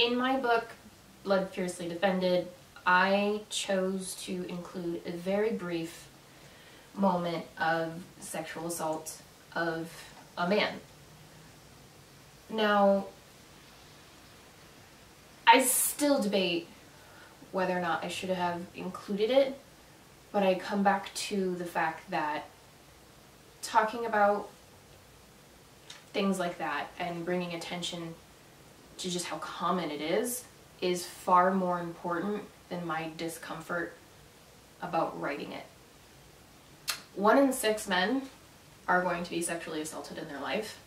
In my book, Blood Fiercely Defended, I chose to include a very brief moment of sexual assault of a man. Now, I still debate whether or not I should have included it, but I come back to the fact that talking about things like that and bringing attention to just how common it is far more important than my discomfort about writing it. 1 in 6 men are going to be sexually assaulted in their life,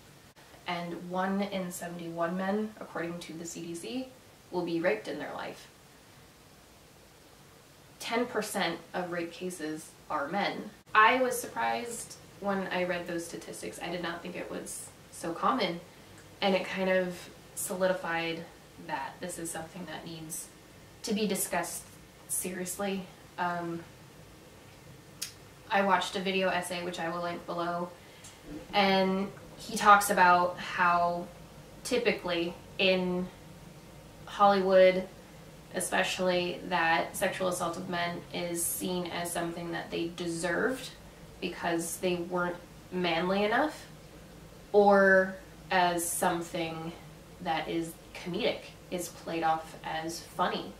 and 1 in 71 men, according to the CDC, will be raped in their life. 10% of rape cases are men. I was surprised when I read those statistics. I did not think it was so common, and it kind of solidified that this is something that needs to be discussed seriously. I watched a video essay, which I will link below, and he talks about how typically in Hollywood, especially, that sexual assault of men is seen as something that they deserved because they weren't manly enough, or as something that is comedic, is played off as funny.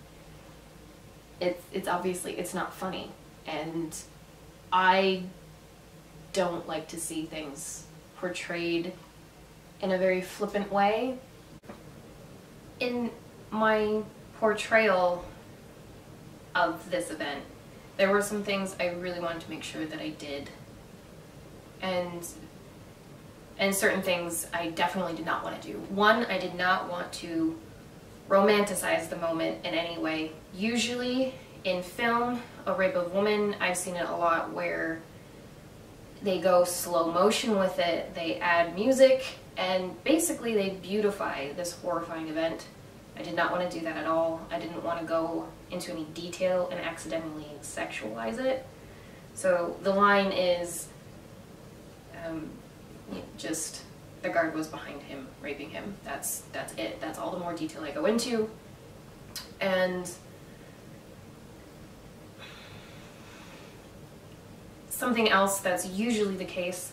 It's obviously, it's not funny, and I don't like to see things portrayed in a very flippant way. In my portrayal of this event, there were some things I really wanted to make sure that I did, and certain things I definitely did not want to do. One, I did not want to romanticize the moment in any way. Usually in film, a rape of a woman, I've seen it a lot where they go slow motion with it, they add music, and basically they beautify this horrifying event. I did not want to do that at all. I didn't want to go into any detail and accidentally sexualize it. So the line is just the guard was behind him, raping him. That's it. That's all the more detail I go into. And something else that's usually the case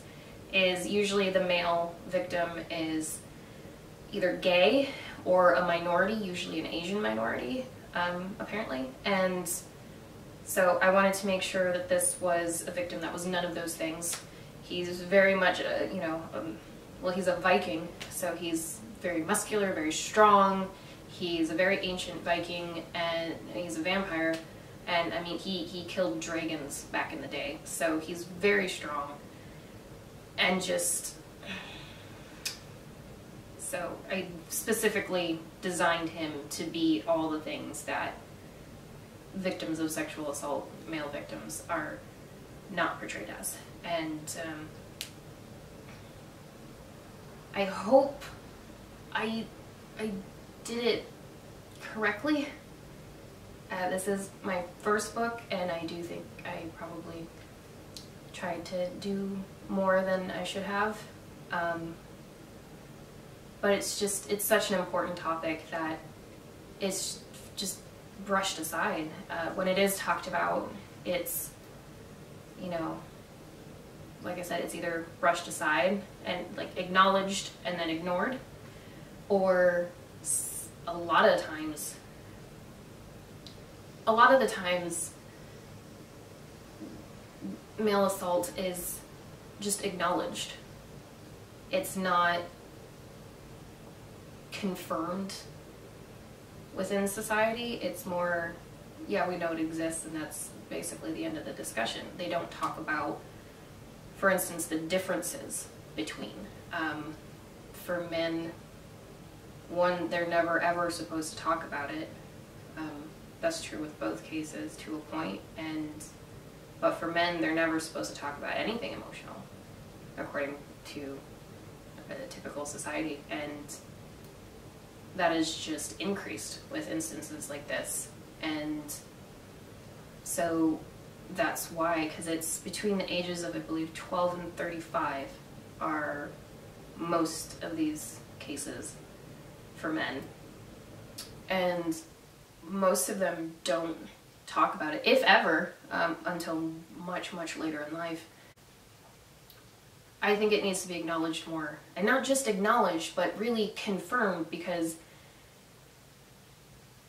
is usually the male victim is either gay or a minority, usually an Asian minority, apparently. And so I wanted to make sure that this was a victim that was none of those things. He's very much, well, he's a Viking, so he's very muscular, very strong. He's a very ancient Viking, and he's a vampire. And I mean, he killed dragons back in the day, so he's very strong. And just, so I specifically designed him to be all the things that victims of sexual assault, male victims, are not portrayed as. And I hope I did it correctly. This is my first book, and I do think I probably tried to do more than I should have. But it's such an important topic that it's just brushed aside. When it is talked about, it's, you know, like I said, it's either brushed aside and like acknowledged and then ignored, or a lot of the times male assault is just acknowledged. It's not confirmed within society. It's more, yeah, we know it exists, and that's basically the end of the discussion. They don't talk about, for instance, the differences between. For men, one, they're never ever supposed to talk about it. That's true with both cases to a point, but for men, they're never supposed to talk about anything emotional, according to a typical society, and that is just increased with instances like this. And so that's why, because it's between the ages of, I believe, 12 and 35 are most of these cases for men. and most of them don't talk about it, if ever, until much, much later in life. I think it needs to be acknowledged more, and not just acknowledged, but really confirmed, because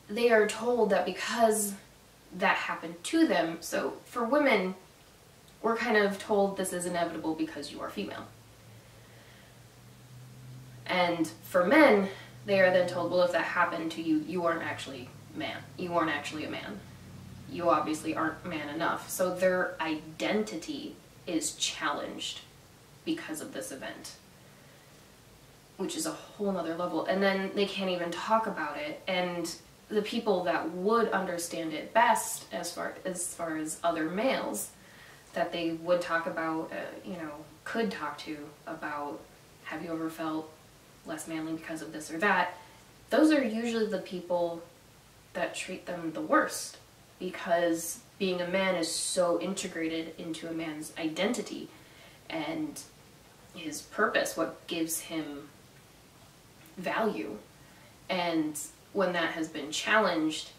they are told that because that happened to them. So for women, we're kind of told this is inevitable because you are female. And for men, they are then told, well, if that happened to you, you aren't actually man. You aren't actually a man. You obviously aren't man enough. So their identity is challenged because of this event, which is a whole nother level. And then they can't even talk about it. And the people that would understand it best, as far as other males that they would talk about, could talk to about, have you ever felt less manly because of this or that, those are usually the people that treat them the worst, because being a man is so integrated into a man's identity and his purpose, what gives him value. And when that has been challenged,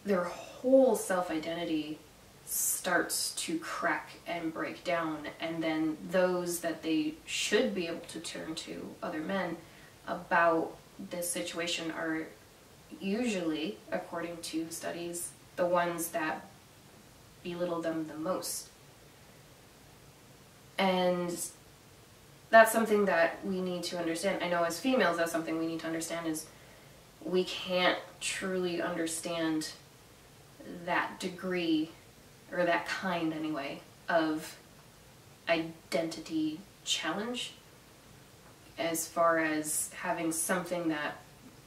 their whole self-identity starts to crack and break down, and then those that they should be able to turn to, other men, about this situation are usually, according to studies, the ones that belittle them the most. And that's something that we need to understand. I know as females, that's something we need to understand, is we can't truly understand that degree, or that kind anyway, of identity challenge, as far as having something that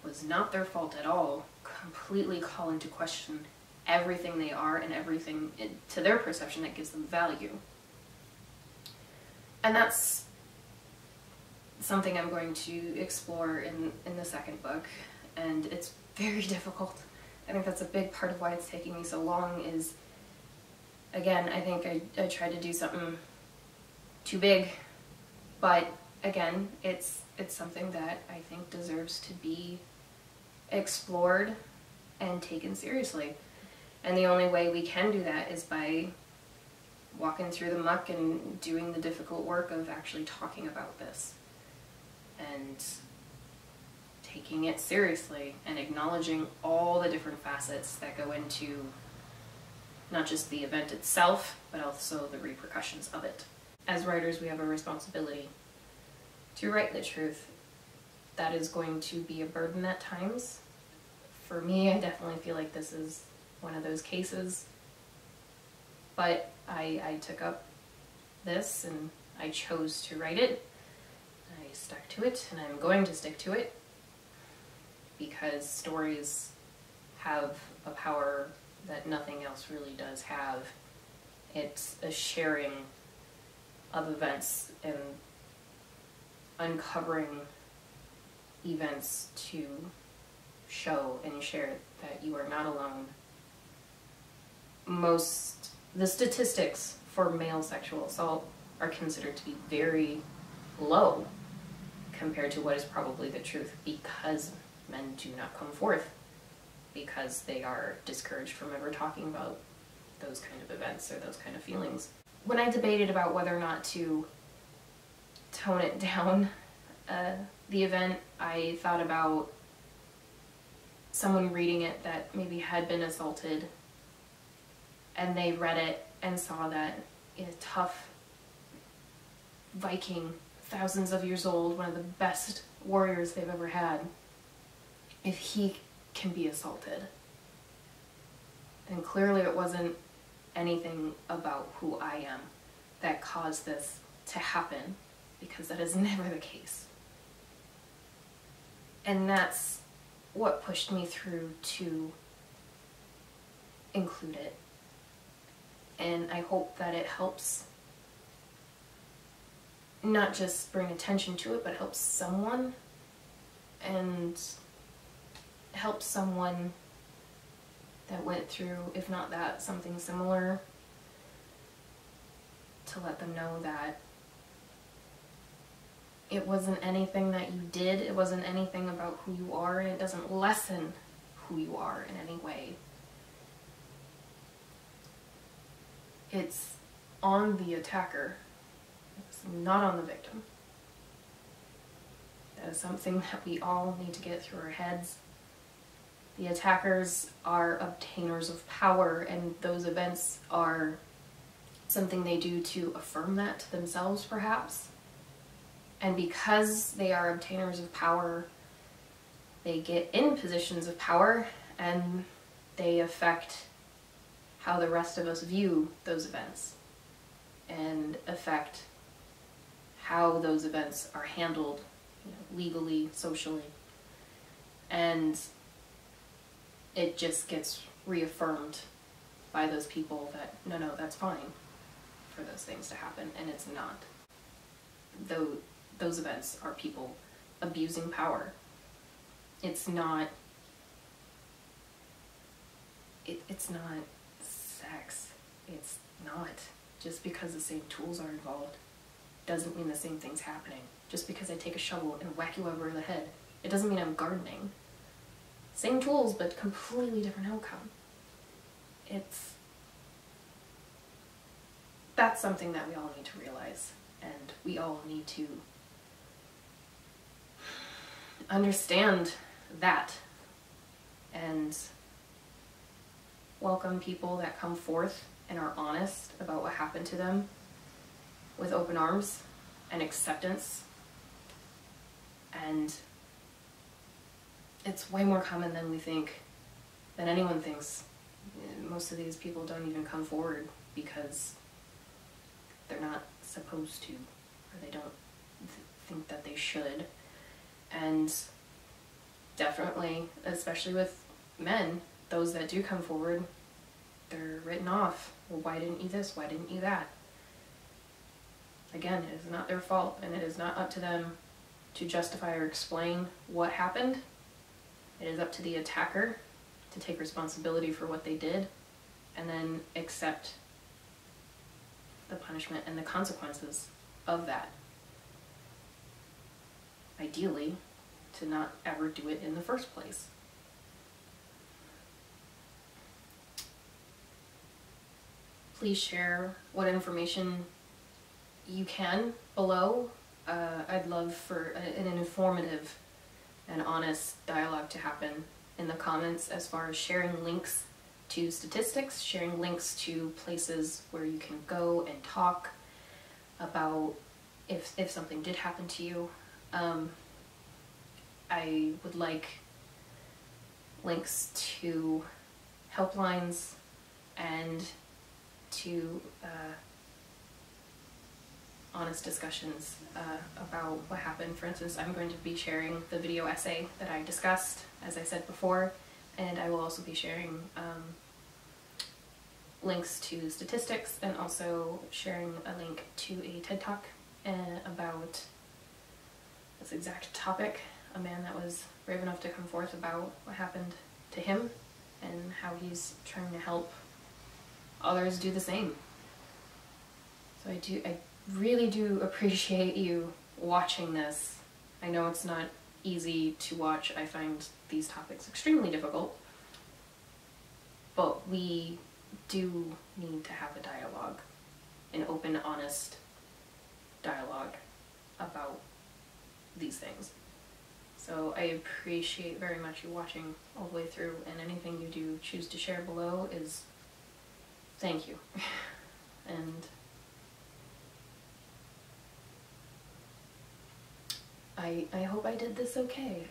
was not their fault at all completely call into question everything they are and everything to their perception that gives them value. And that's something I'm going to explore in the second book, and it's very difficult. I think that's a big part of why it's taking me so long, is, again, I think I tried to do something too big, but again, it's something that I think deserves to be explored and taken seriously. And the only way we can do that is by walking through the muck and doing the difficult work of actually talking about this and taking it seriously and acknowledging all the different facets that go into not just the event itself, but also the repercussions of it. As writers, we have a responsibility to write the truth. That is going to be a burden at times. For me, I definitely feel like this is one of those cases. But I took up this and I chose to write it. I stuck to it, and I'm going to stick to it, because stories have a power that nothing else really does have. It's a sharing of events and uncovering events to show and share that you are not alone. The statistics for male sexual assault are considered to be very low compared to what is probably the truth, because men do not come forth, because they are discouraged from ever talking about those kind of events or those kind of feelings. When I debated about whether or not to tone it down, the event, I thought about someone reading it that maybe had been assaulted, and they read it and saw that a tough Viking, thousands of years old, one of the best warriors they've ever had, if he can be assaulted. And clearly it wasn't anything about who I am that caused this to happen, because that is never the case. And that's what pushed me through to include it. And I hope that it helps not just bring attention to it, but helps someone, and helps someone that went through, if not that, something similar, to let them know that it wasn't anything that you did, it wasn't anything about who you are, and it doesn't lessen who you are in any way. It's on the attacker, it's not on the victim. That is something that we all need to get through our heads. The attackers are obtainers of power, and those events are something they do to affirm that to themselves, perhaps. And because they are obtainers of power, they get in positions of power, and they affect how the rest of us view those events, and affect how those events are handled, legally, socially. And it just gets reaffirmed by those people that, no, that's fine for those things to happen, and it's not. Though those events are people abusing power. It's not sex. It's not. Just because the same tools are involved doesn't mean the same thing's happening. Just because I take a shovel and whack you over the head, it doesn't mean I'm gardening. Same tools, but completely different outcome. That's something that we all need to realize, and we all need to understand that, and welcome people that come forth and are honest about what happened to them with open arms and acceptance. And it's way more common than we think, than anyone thinks. Most of these people don't even come forward because they're not supposed to, or they don't think that they should. And definitely, especially with men, those that do come forward, they're written off. Well, why didn't you this? Why didn't you that? Again, it is not their fault, and it is not up to them to justify or explain what happened. It is up to the attacker to take responsibility for what they did, and then accept the punishment and the consequences of that. Ideally, to not ever do it in the first place. Please share what information you can below. I'd love for an informative and honest dialogue to happen in the comments, as far as sharing links to statistics, sharing links to places where you can go and talk about if something did happen to you. I would like links to helplines and to honest discussions about what happened. For instance, I'm going to be sharing the video essay that I discussed, as I said before, and I will also be sharing links to statistics, and also sharing a link to a TED Talk about this exact topic. A man that was brave enough to come forth about what happened to him and how he's trying to help others do the same. So I really do appreciate you watching this. I know it's not easy to watch. I find these topics extremely difficult, but we do need to have a dialogue, an open, honest dialogue about these things. So I appreciate very much you watching all the way through, and anything you do choose to share below is thank you. And I hope I did this okay.